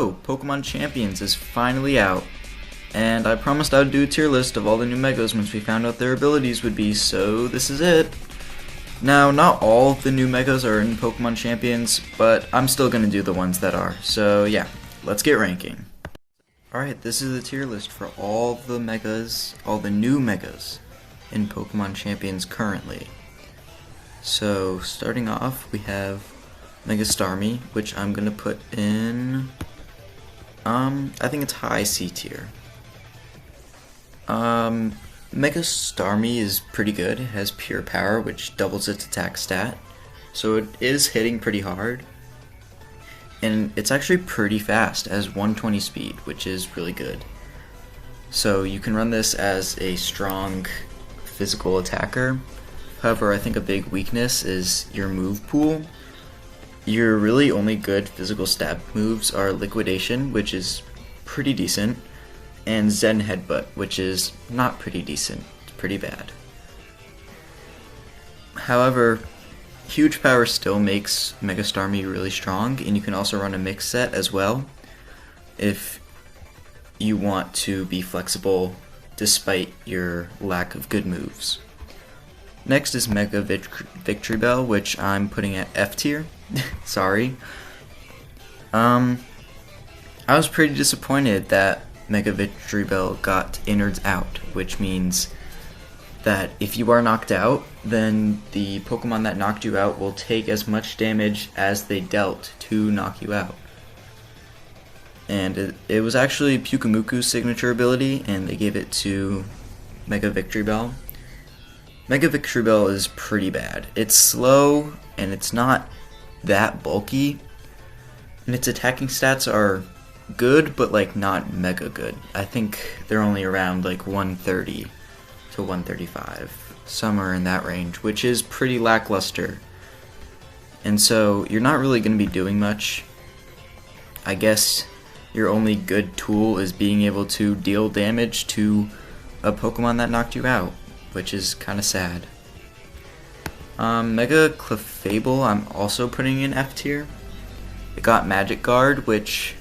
So, Pokemon Champions is finally out, and I promised I would do a tier list of all the new Megas once we found out their abilities would be, so this is it. Now, not all of the new Megas are in Pokemon Champions, but I'm still going to do the ones that are, so yeah, let's get ranking. Alright, this is the tier list for all the Megas, all the new Megas in Pokemon Champions currently. So, starting off, we have Mega Starmie, which I'm gonna put in, I think it's high C tier. Mega Starmie is pretty good. It has pure power, which doubles its attack stat, so it is hitting pretty hard. And it's actually pretty fast, it has 120 speed, which is really good. So you can run this as a strong physical attacker. However, I think a big weakness is your move pool. Your really only good physical stab moves are Liquidation, which is pretty decent, and Zen Headbutt, which is not pretty decent, it's pretty bad. However, huge power still makes Mega Starmie really strong, and you can also run a mix set as well if you want to be flexible despite your lack of good moves. Next is Mega Victory Bell, which I'm putting at F tier. Sorry. I was pretty disappointed that Mega Victory Bell got innards out, which means that if you are knocked out, then the Pokemon that knocked you out will take as much damage as they dealt to knock you out. And it was actually Pyukumuku's signature ability, and they gave it to Mega Victory Bell. Mega Victory Bell is pretty bad. It's slow, and it's not that bulky, and its attacking stats are good, but like not mega good. I think they're only around like 130 to 135, somewhere in that range, which is pretty lackluster. And so you're not really going to be doing much. I guess your only good tool is being able to deal damage to a Pokemon that knocked you out, which is kind of sad. Mega Clefable I'm also putting in F tier. It got Magic Guard, which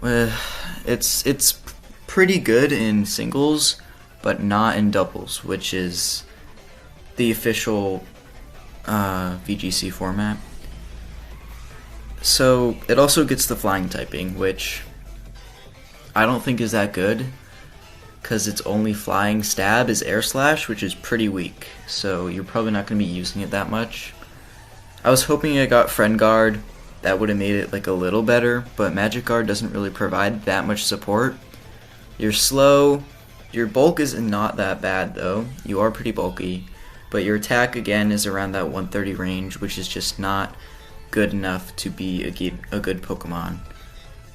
it's pretty good in singles, but not in doubles, which is the official VGC format. So it also gets the flying typing, which I don't think is that good, because its only flying stab is Air Slash, which is pretty weak, so you're probably not going to be using it that much. I was hoping it got Friend Guard, that would have made it like a little better, but Magic Guard doesn't really provide that much support. You're slow, your bulk is not that bad though, you are pretty bulky, but your attack again is around that 130 range, which is just not good enough to be a good Pokemon.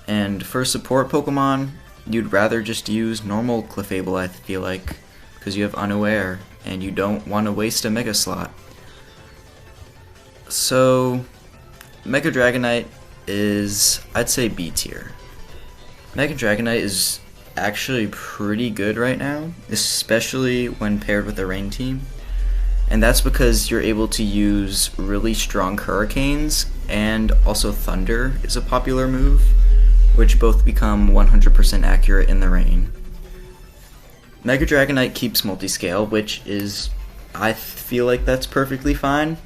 And for support Pokemon, you'd rather just use normal Clefable, I feel like, because you have Unaware, and you don't want to waste a Mega slot. So, Mega Dragonite is, I'd say, B tier. Mega Dragonite is actually pretty good right now, especially when paired with a Rain Team. And that's because you're able to use really strong Hurricanes, and also Thunder is a popular move, which both become 100% accurate in the rain. Mega Dragonite keeps multi-scale, which is, I feel like that's perfectly fine.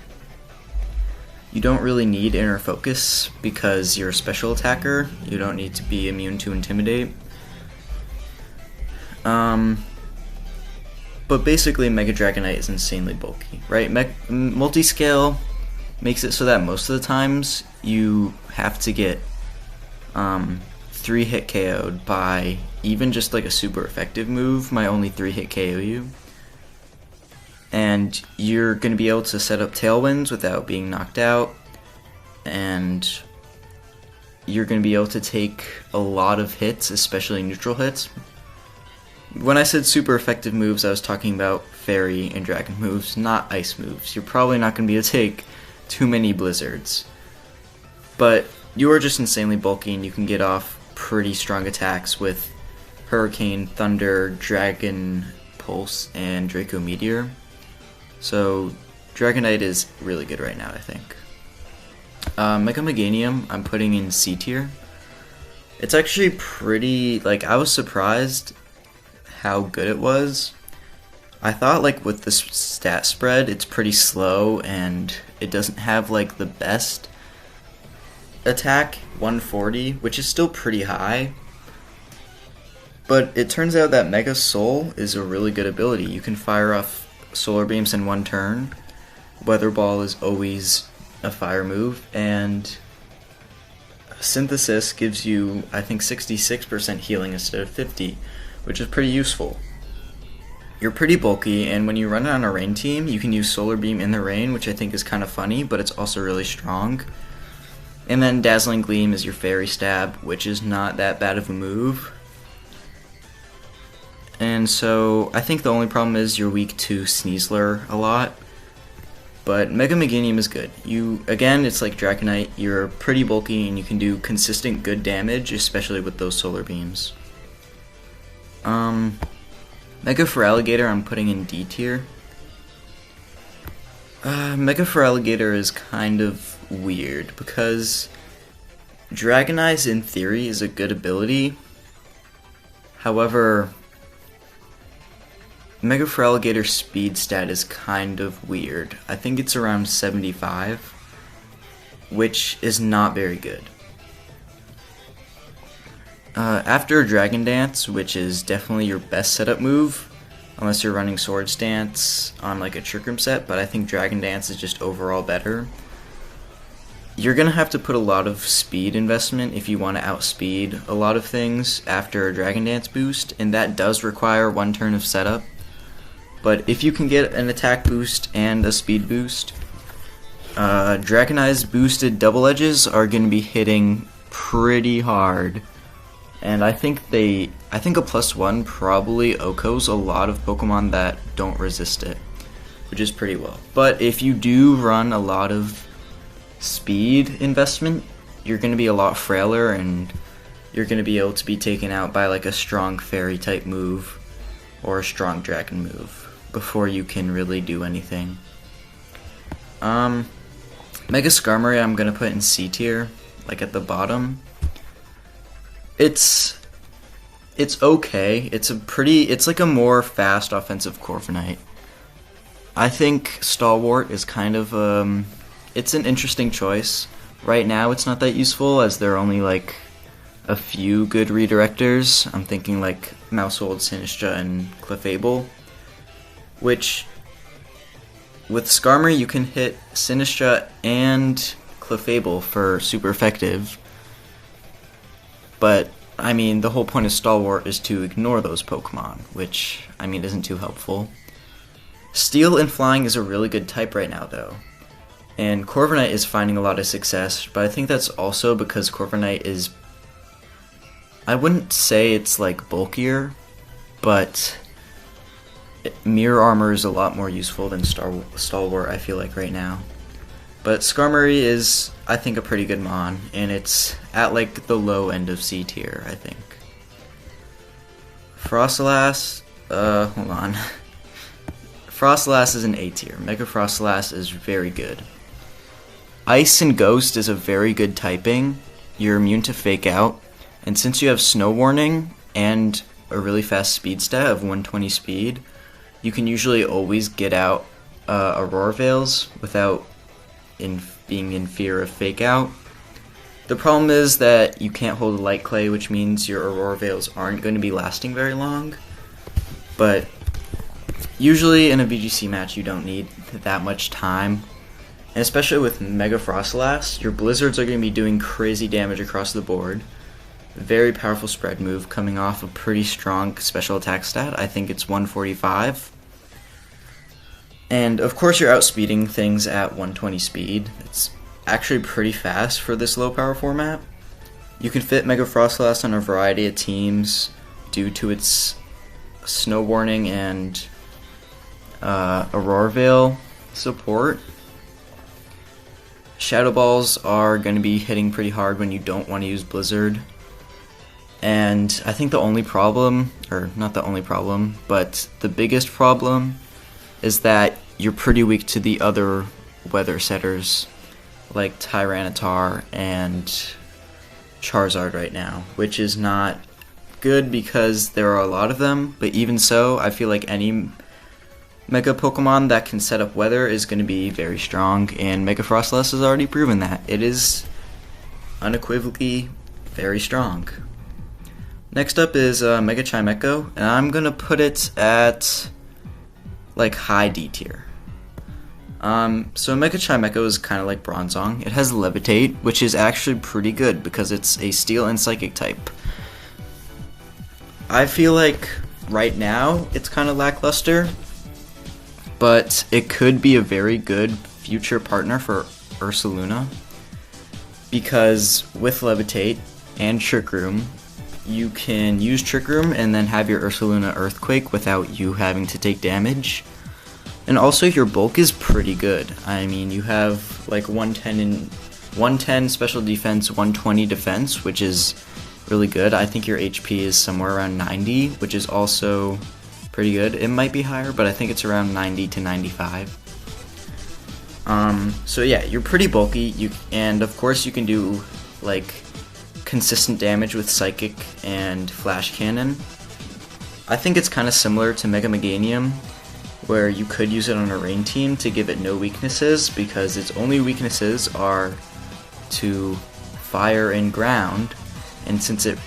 You don't really need Inner Focus because you're a special attacker. You don't need to be immune to Intimidate. But basically Mega Dragonite is insanely bulky, right? Multi-scale makes it so that most of the times you have to get 3-hit KO'd by even just like a super effective move might only 3-hit KO you. And you're going to be able to set up Tailwinds without being knocked out, and you're going to be able to take a lot of hits, especially neutral hits. When I said super effective moves, I was talking about Fairy and Dragon moves, not Ice moves. You're probably not going to be able to take too many Blizzards. But you are just insanely bulky, and you can get off pretty strong attacks with Hurricane, Thunder, Dragon Pulse, and Draco Meteor. So Dragonite is really good right now, I think. Mega Meganium I'm putting in C tier. It's actually pretty, like, I was surprised how good it was. I thought, like, with the stat spread, it's pretty slow, and it doesn't have, like, the best attack, 140, which is still pretty high. But it turns out that Mega Soul is a really good ability. You can fire off solar beams in one turn. Weather Ball is always a fire move, and Synthesis gives you, I think, 66% healing instead of 50, which is pretty useful. You're pretty bulky, and when you run it on a rain team, you can use Solar Beam in the rain, which I think is kind of funny, but it's also really strong. And then Dazzling Gleam is your Fairy Stab, which is not that bad of a move. And so I think the only problem is you're weak to Sneasler a lot. But Mega Meganium is good. Again, it's like Dragonite, you're pretty bulky and you can do consistent good damage, especially with those solar beams. Mega Feraligatr I'm putting in D tier. Mega Feraligatr is kind of weird because Dragonize in theory is a good ability. However, Mega Feraligatr's speed stat is kind of weird. I think it's around 75, which is not very good. After Dragon Dance, which is definitely your best setup move, unless you're running Swords Dance on like a Trick Room set, but I think Dragon Dance is just overall better. You're going to have to put a lot of speed investment if you want to outspeed a lot of things after a Dragon Dance boost, and that does require one turn of setup. But if you can get an attack boost and a speed boost, Dragonize boosted double edges are going to be hitting pretty hard. And I think a +1 probably OHKOs a lot of Pokemon that don't resist it, which is pretty well. But if you do run a lot of speed investment, you're going to be a lot frailer and you're going to be able to be taken out by like a strong fairy type move or a strong dragon move before you can really do anything. Mega Skarmory I'm going to put in C tier, like at the bottom. It's okay. It's like a more fast offensive Corviknight. I think Stalwart is kind of it's an interesting choice. Right now it's not that useful as there are only like a few good redirectors. I'm thinking like Maushold, Sinistcha, and Clefable, which with Skarmory you can hit Sinistcha and Clefable for super effective. But, I mean, the whole point of Stalwart is to ignore those Pokemon, which, I mean, isn't too helpful. Steel and Flying is a really good type right now, though. And Corviknight is finding a lot of success, but I think that's also because Corviknight is... I wouldn't say it's, like, bulkier, but Mirror Armor is a lot more useful than Stalwart, I feel like, right now. But Skarmory is, I think, a pretty good mon, and it's at like the low end of C tier, I think. Froslass, hold on. Froslass is an A tier. Mega Froslass is very good. Ice and Ghost is a very good typing. You're immune to Fake Out, and since you have Snow Warning and a really fast speed stat of 120 speed, you can usually always get out Aurora Veils without being in fear of Fake Out. The problem is that you can't hold a Light Clay, which means your Aurora Veils aren't going to be lasting very long. But usually in a VGC match you don't need that much time. And especially with Mega Froslass, your Blizzards are going to be doing crazy damage across the board. Very powerful spread move coming off a pretty strong special attack stat. I think it's 145. And of course you're outspeeding things at 120 speed. It's actually pretty fast for this low power format. You can fit Mega Froslass on a variety of teams due to its Snow Warning and Aurora Veil support. Shadow Balls are going to be hitting pretty hard when you don't want to use Blizzard. And I think the only problem, or not the only problem, but the biggest problem is that you're pretty weak to the other weather setters like Tyranitar and Charizard right now, which is not good because there are a lot of them, but even so, I feel like any Mega Pokemon that can set up weather is going to be very strong, and Mega Frostlass has already proven that. It is unequivocally very strong. Next up is Mega Chimecho, and I'm going to put it at like high D tier. So Mega Chimecho is kind of like Bronzong. It has Levitate, which is actually pretty good because it's a Steel and Psychic type. I feel like right now it's kind of lackluster, but it could be a very good future partner for Ursaluna, because with Levitate and Trick Room, you can use Trick Room and then have your Ursaluna Earthquake without you having to take damage. And also your bulk is pretty good. I mean, you have like 110 special defense, 120 defense, which is really good. I think your HP is somewhere around 90, which is also pretty good. It might be higher, but I think it's around 90 to 95. So yeah, you're pretty bulky, and of course you can do like consistent damage with Psychic and Flash Cannon. I think it's kind of similar to Mega Meganium, where you could use it on a rain team to give it no weaknesses, because its only weaknesses are to fire and ground, and since it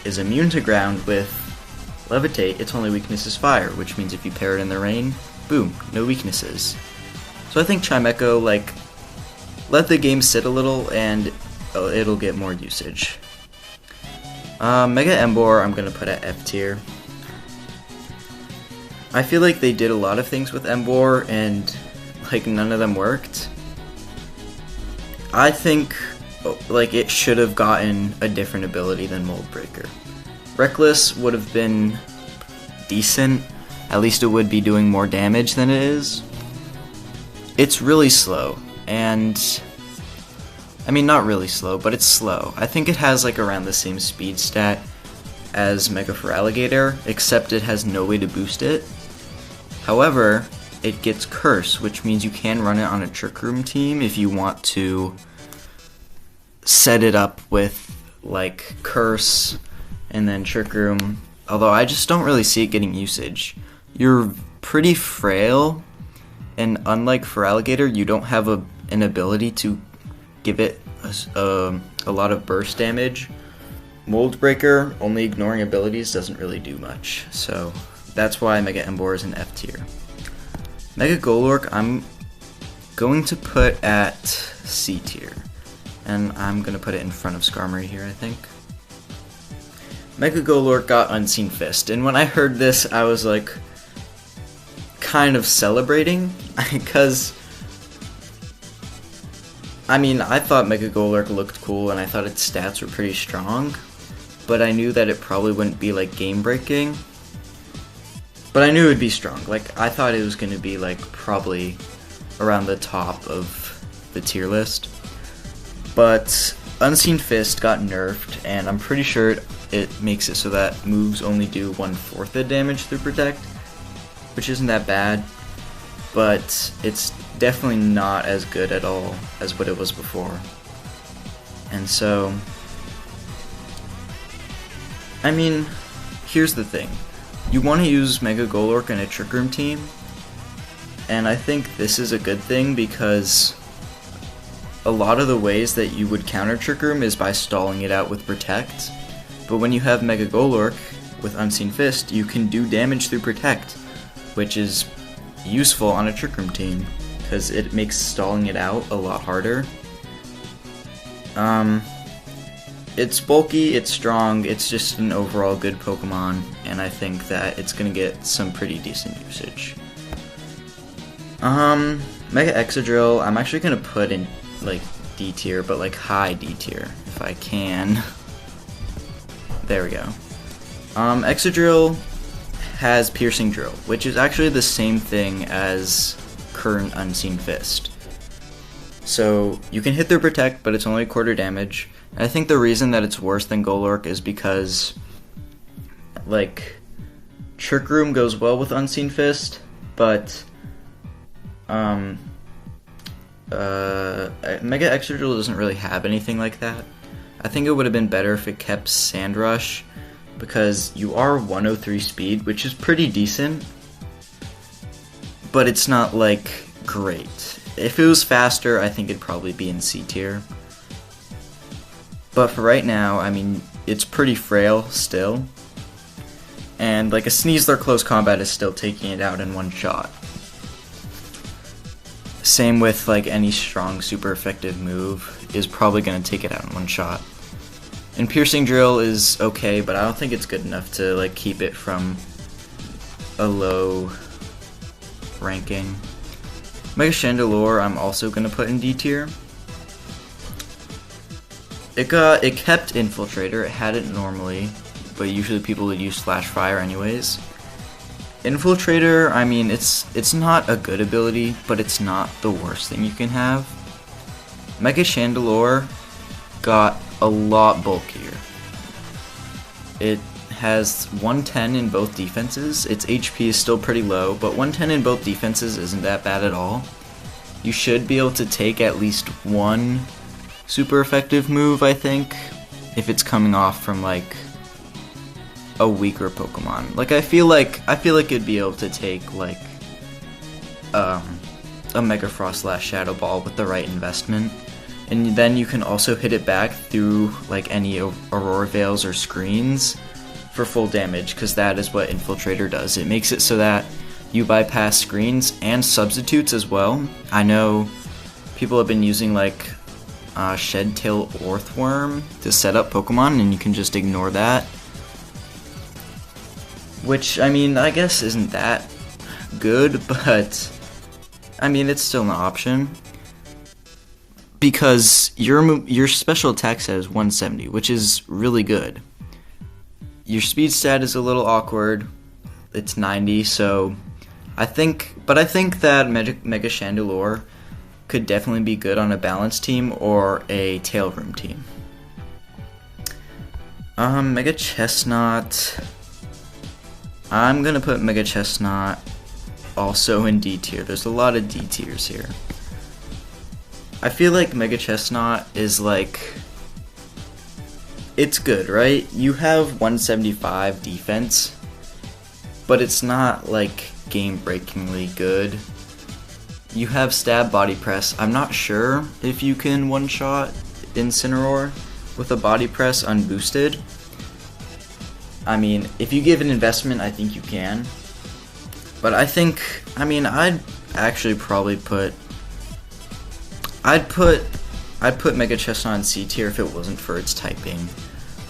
is immune to ground with Levitate, its only weakness is fire, which means if you pair it in the rain, boom, no weaknesses. So I think Chimecho, like, let the game sit a little and it'll get more usage. Mega Emboar I'm gonna put at F tier. I feel like they did a lot of things with Emboar and like none of them worked. I think like it should have gotten a different ability than Mold Breaker. Reckless would have been decent. At least it would be doing more damage than it is. It's really slow, and I mean not really slow, but it's slow. I think it has like around the same speed stat as Mega Feraligatr, except it has no way to boost it. However, it gets Curse, which means you can run it on a Trick Room team if you want to set it up with like Curse and then Trick Room, although I just don't really see it getting usage. You're pretty frail, and unlike Feraligatr, you don't have an ability to give it a lot of burst damage. Mold Breaker, only ignoring abilities, doesn't really do much, so that's why Mega Emboar is an F tier. Mega Golurk I'm going to put at C tier, and I'm going to put it in front of Skarmory here, I think. Mega Golurk got Unseen Fist, and when I heard this, I was like kind of celebrating, because I mean, I thought Mega Golurk looked cool and I thought its stats were pretty strong, but I knew that it probably wouldn't be like game breaking. But I knew it would be strong. Like, I thought it was going to be like probably around the top of the tier list. But Unseen Fist got nerfed, and I'm pretty sure it makes it so that moves only do 1/4 the damage through Protect, which isn't that bad, but it's definitely not as good at all as what it was before. And so, I mean, here's the thing. You want to use Mega Golurk in a Trick Room team, and I think this is a good thing because a lot of the ways that you would counter Trick Room is by stalling it out with Protect, but when you have Mega Golurk with Unseen Fist, you can do damage through Protect, which is useful on a Trick Room team because it makes stalling it out a lot harder. It's bulky, it's strong, it's just an overall good Pokemon, and I think that it's gonna get some pretty decent usage. Mega Exadrill, I'm actually gonna put in like D tier, but like high D tier if I can. There we go. Exadrill has Piercing Drill, which is actually the same thing as current Unseen Fist. So you can hit through Protect, but it's only 1/4 damage. And I think the reason that it's worse than Golurk is because like Trick Room goes well with Unseen Fist, but Mega Exadrill doesn't really have anything like that. I think it would have been better if it kept Sand Rush, because you are 103 speed, which is pretty decent, but it's not like great. If it was faster, I think it'd probably be in C tier. But for right now, I mean, it's pretty frail still. And like a Sneasler close combat is still taking it out in one shot. Same with like any strong super effective move is probably going to take it out in one shot. And Piercing Drill is okay, but I don't think it's good enough to like keep it from a low ranking. Mega Chandelure I'm also going to put in D tier. It kept Infiltrator, it had it normally, but usually people would use Flash Fire anyways. Infiltrator, I mean, it's not a good ability, but it's not the worst thing you can have. Mega Chandelure got a lot bulkier. It has 110 in both defenses. Its HP is still pretty low, but 110 in both defenses isn't that bad at all. You should be able to take at least one super effective move, I think, if it's coming off from like a weaker Pokemon. Like I feel like it'd be able to take like a Mega Frost / Shadow Ball with the right investment, and then you can also hit it back through like any Aurora Veils or screens for full damage, because that is what Infiltrator does. It makes it so that you bypass screens and substitutes as well. I know people have been using like Shed-Tail Orthworm to set up Pokemon, and you can just ignore that. Which, I mean, I guess isn't that good, but I mean, it's still an option. Because your special attack stat is 170, which is really good. Your speed stat is a little awkward. It's 90, so I think that Mega Chandelure could definitely be good on a balanced team or a tail room team. Mega Chestnut. I'm gonna put Mega Chestnut also in D tier. There's a lot of D tiers here. I feel like Mega Chestnut is like, it's good, right? You have 175 defense, but it's not like game-breakingly good. You have Stab Body Press. I'm not sure if you can one-shot Incineroar with a Body Press unboosted. I mean, if you give an investment, I think you can. But I mean, I'd actually probably put Mega Chestnut in C tier if it wasn't for its typing.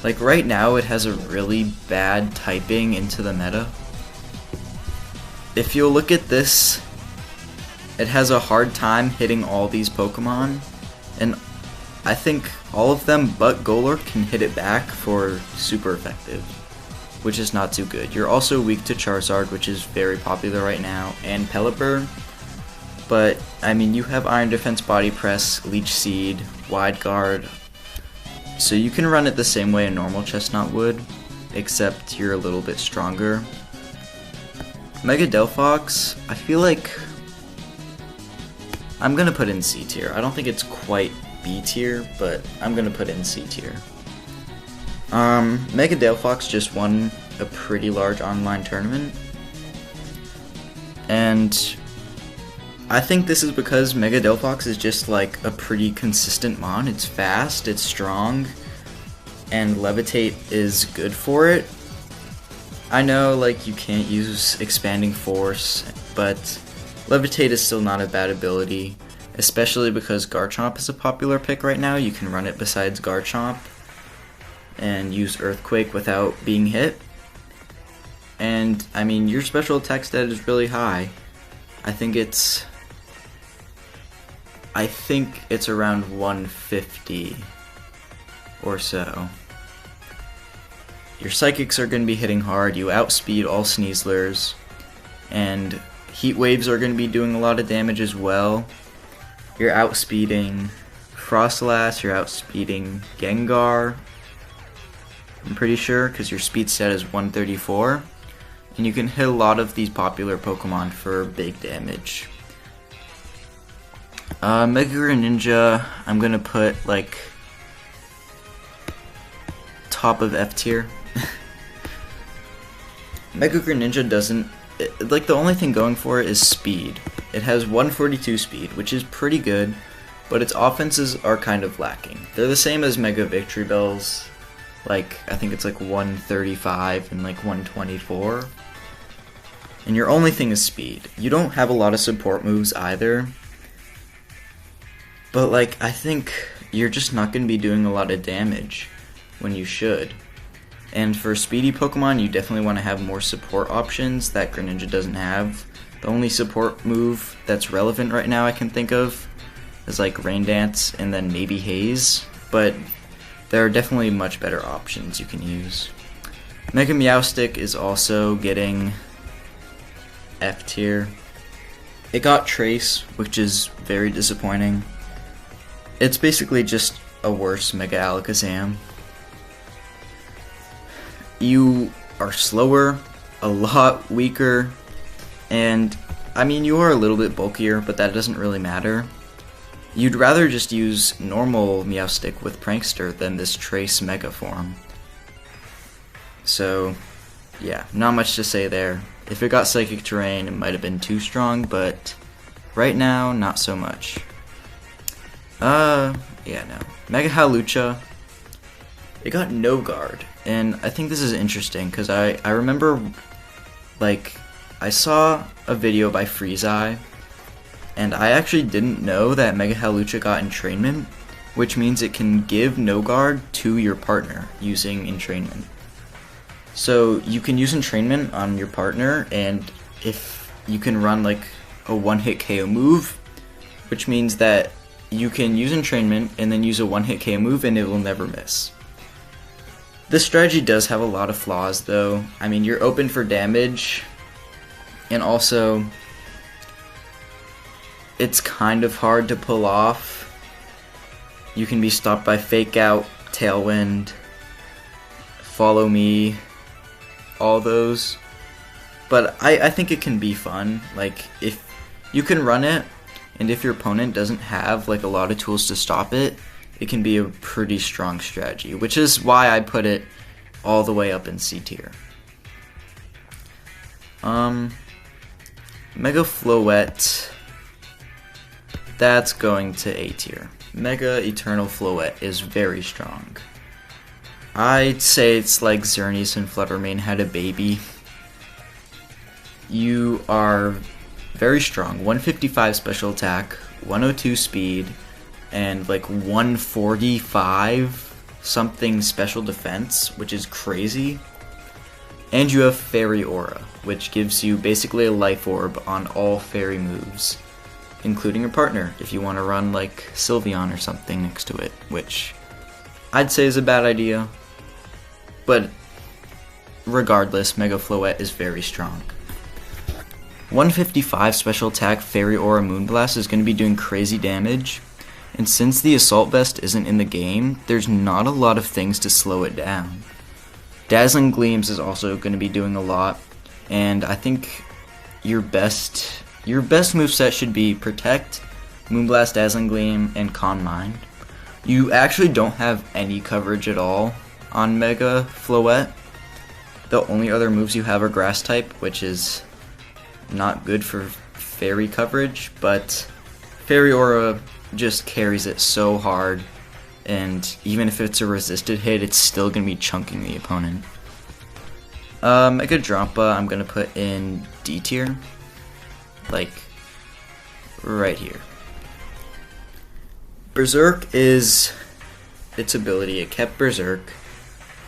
Like right now, it has a really bad typing into the meta. If you'll look at this, it has a hard time hitting all these Pokemon, and I think all of them but Golurk can hit it back for super effective, which is not too good. You're also weak to Charizard, which is very popular right now, and Pelipper. But, I mean, you have Iron Defense, Body Press, Leech Seed, Wide Guard, so you can run it the same way a normal Chestnut would, except you're a little bit stronger. Mega Delphox, I feel like I'm gonna put in C tier. I don't think it's quite B tier, but I'm gonna put it in C tier. Mega Delphox just won a pretty large online tournament, and I think this is because Mega Delphox is just like a pretty consistent mon. It's fast, it's strong, and Levitate is good for it. I know like you can't use Expanding Force, but Levitate is still not a bad ability, especially because Garchomp is a popular pick right now. You can run it besides Garchomp and use Earthquake without being hit. And I mean, your special attack stat is really high. I think it's around 150 or so. Your Psychics are going to be hitting hard. You outspeed all Sneaslers, and Heat Waves are going to be doing a lot of damage as well. You're outspeeding Froslass, you're outspeeding Gengar, I'm pretty sure, because your speed stat is 134. And you can hit a lot of these popular Pokemon for big damage. Mega Greninja, I'm gonna put like top of F tier. Mega Greninja doesn't, like, the only thing going for it is speed. It has 142 speed, which is pretty good, but its offenses are kind of lacking. They're the same as Mega Victory Bells, like, I think it's like 135 and like 124. And your only thing is speed. You don't have a lot of support moves either, but like, I think you're just not going to be doing a lot of damage when you should. And for speedy Pokemon, you definitely want to have more support options that Greninja doesn't have. The only support move that's relevant right now I can think of is like Rain Dance and then maybe Haze, but there are definitely much better options you can use. Mega Meowstic is also getting F tier. It got Trace, which is very disappointing. It's basically just a worse Mega Alakazam. You are slower, a lot weaker, and I mean, you are a little bit bulkier, but that doesn't really matter. You'd rather just use normal Meowstic with Prankster than this Trace Mega form. So, yeah, not much to say there. If it got Psychic Terrain, it might have been too strong, but right now, not so much. Yeah, no. Mega Hawlucha, it got no guard, and I think this is interesting, because I remember, like, I saw a video by Freeze-Eye, and I actually didn't know that Mega Hawlucha got Entrainment, which means it can give no guard to your partner using Entrainment. So you can use Entrainment on your partner, and if you can run like a one-hit KO move, which means that you can use Entrainment and then use a one-hit KO move and it will never miss. This strategy does have a lot of flaws though. I mean, you're open for damage, and also it's kind of hard to pull off. You can be stopped by Fake Out, Tailwind, Follow Me, all those. But I think it can be fun. Like, if you can run it, and if your opponent doesn't have like a lot of tools to stop it, it can be a pretty strong strategy, which is why I put it all the way up in C tier. Mega Floette, that's going to A tier. Mega Eternal Floette is very strong. I'd say it's like Xerneas and Fluttermane had a baby. You are very strong. 155 special attack, 102 speed, and like 145 something special defense, which is crazy. And you have Fairy Aura, which gives you basically a life orb on all fairy moves, including your partner if you want to run like Sylveon or something next to it, which I'd say is a bad idea. But regardless, Mega Floette is very strong. 155 special attack Fairy Aura Moonblast is going to be doing crazy damage, and since the Assault Vest isn't in the game, there's not a lot of things to slow it down. Dazzling Gleams is also going to be doing a lot, and I think your best moveset should be Protect, Moonblast, Dazzling Gleam, and Calm Mind. You actually don't have any coverage at all on Mega Floette. The only other moves you have are Grass type, which is not good for Fairy coverage, but Fairy Aura just carries it so hard, and even if it's a resisted hit, it's still going to be chunking the opponent. Mega Drampa, I'm going to put in D tier, like right here. Berserk is its ability. It kept Berserk,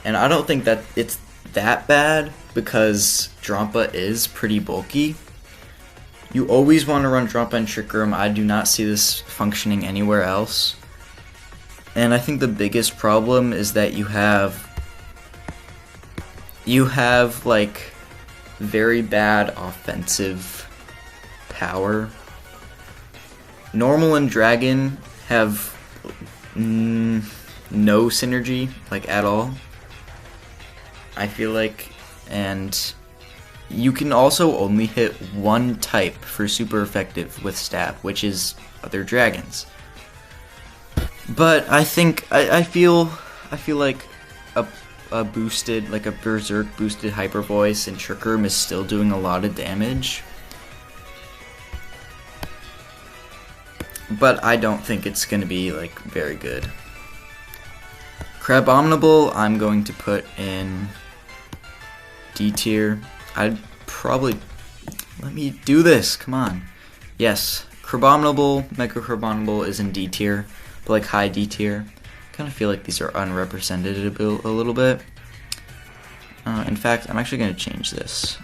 and I don't think that it's that bad because Drampa is pretty bulky. You always want to run Drampa and Trick Room. I do not see this functioning anywhere else. And I think the biggest problem is that you have like very bad offensive power. Normal and Dragon have no synergy, like at all, I feel like, and you can also only hit one type for super effective with Stab, which is other dragons. But I think I feel like a a boosted, like a Berserk boosted Hyper Voice, and Trick Room is still doing a lot of damage. But I don't think it's going to be like very good. Crabominable, I'm going to put in D tier. I'd probably, let me do this, come on. Yes, Crabominable, Mega Crabominable is in D tier, but like high D tier. Kind of feel like these are unrepresented a little bit. In fact, I'm actually going to change this.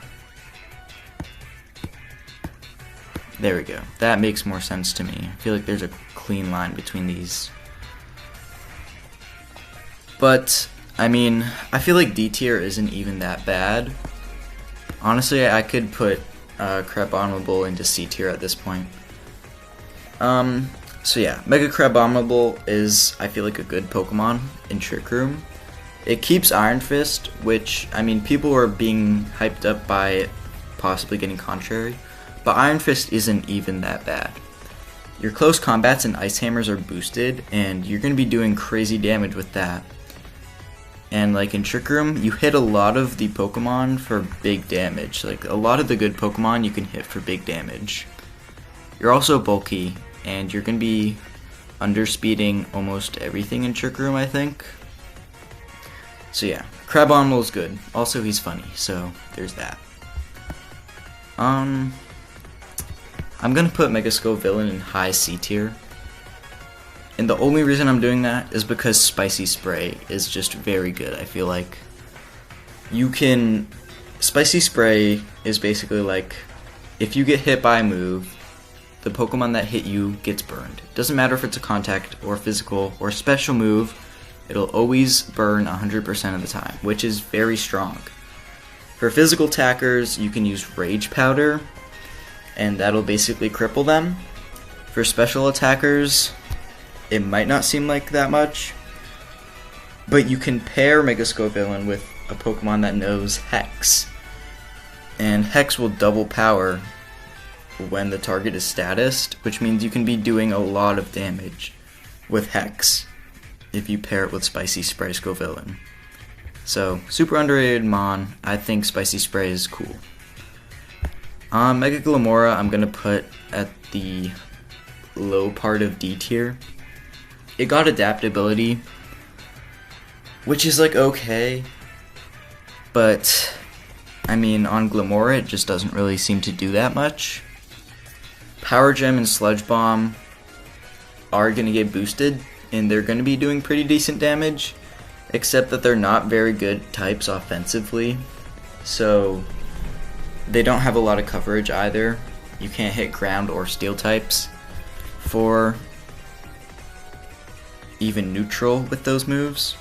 There we go. That makes more sense to me. I feel like there's a clean line between these. But, I mean, I feel like D tier isn't even that bad. Honestly, I could put Crabominable into C tier at this point. So yeah, Mega Crabominable is, I feel like, a good Pokemon in Trick Room. It keeps Iron Fist, which, I mean, people are being hyped up by it possibly getting contrary, but Iron Fist isn't even that bad. Your close combats and Ice Hammers are boosted, and you're going to be doing crazy damage with that. And like in Trick Room, you hit a lot of the Pokemon for big damage. Like a lot of the good Pokemon you can hit for big damage. You're also bulky, and you're going to be underspeeding almost everything in Trick Room, I think. So yeah, Crabominable is good. Also, he's funny, so there's that. I'm going to put Mega Villain in high C tier. And the only reason I'm doing that is because Spicy Spray is just very good. I feel like Spicy Spray is basically like, if you get hit by a move, the Pokemon that hit you gets burned. Doesn't matter if it's a contact or physical or special move, it'll always burn 100% of the time, which is very strong. For physical attackers, you can use Rage Powder, and that'll basically cripple them. For special attackers, it might not seem like that much, but you can pair Mega Villain with a Pokemon that knows Hex, and Hex will double power when the target is statused, which means you can be doing a lot of damage with Hex if you pair it with Spicy Spray Villain. So, super underrated Mon. I think Spicy Spray is cool. Mega Glamora I'm going to put at the low part of D tier. It got adaptability, which is like okay, but I mean on Glamora it just doesn't really seem to do that much. Power Gem and Sludge Bomb are going to get boosted, and they're going to be doing pretty decent damage, except that they're not very good types offensively, so they don't have a lot of coverage either. You can't hit ground or steel types for even neutral with those moves.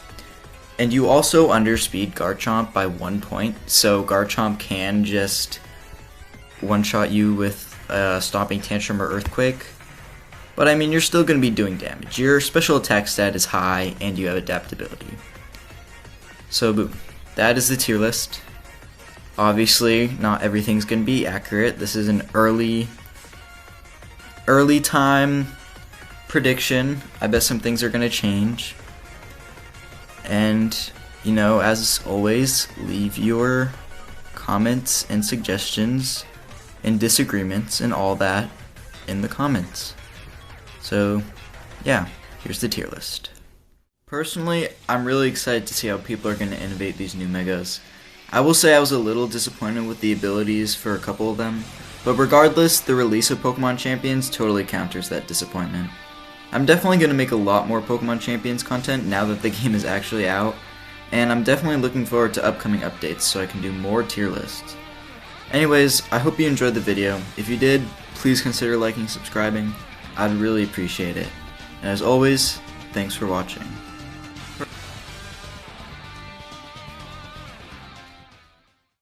And you also underspeed Garchomp by 1 point, so Garchomp can just one-shot you with Stomping Tantrum or Earthquake. But I mean, you're still going to be doing damage. Your special attack stat is high, and you have adaptability. So boom, that is the tier list. Obviously, not everything's going to be accurate. This is an early time prediction. I bet some things are going to change. And, you know, as always, leave your comments and suggestions and disagreements and all that in the comments. So, yeah, here's the tier list. Personally, I'm really excited to see how people are going to innovate these new Megas. I will say I was a little disappointed with the abilities for a couple of them, but regardless, the release of Pokemon Champions totally counters that disappointment. I'm definitely going to make a lot more Pokemon Champions content now that the game is actually out, and I'm definitely looking forward to upcoming updates so I can do more tier lists. Anyways, I hope you enjoyed the video. If you did, please consider liking and subscribing. I'd really appreciate it. And as always, thanks for watching.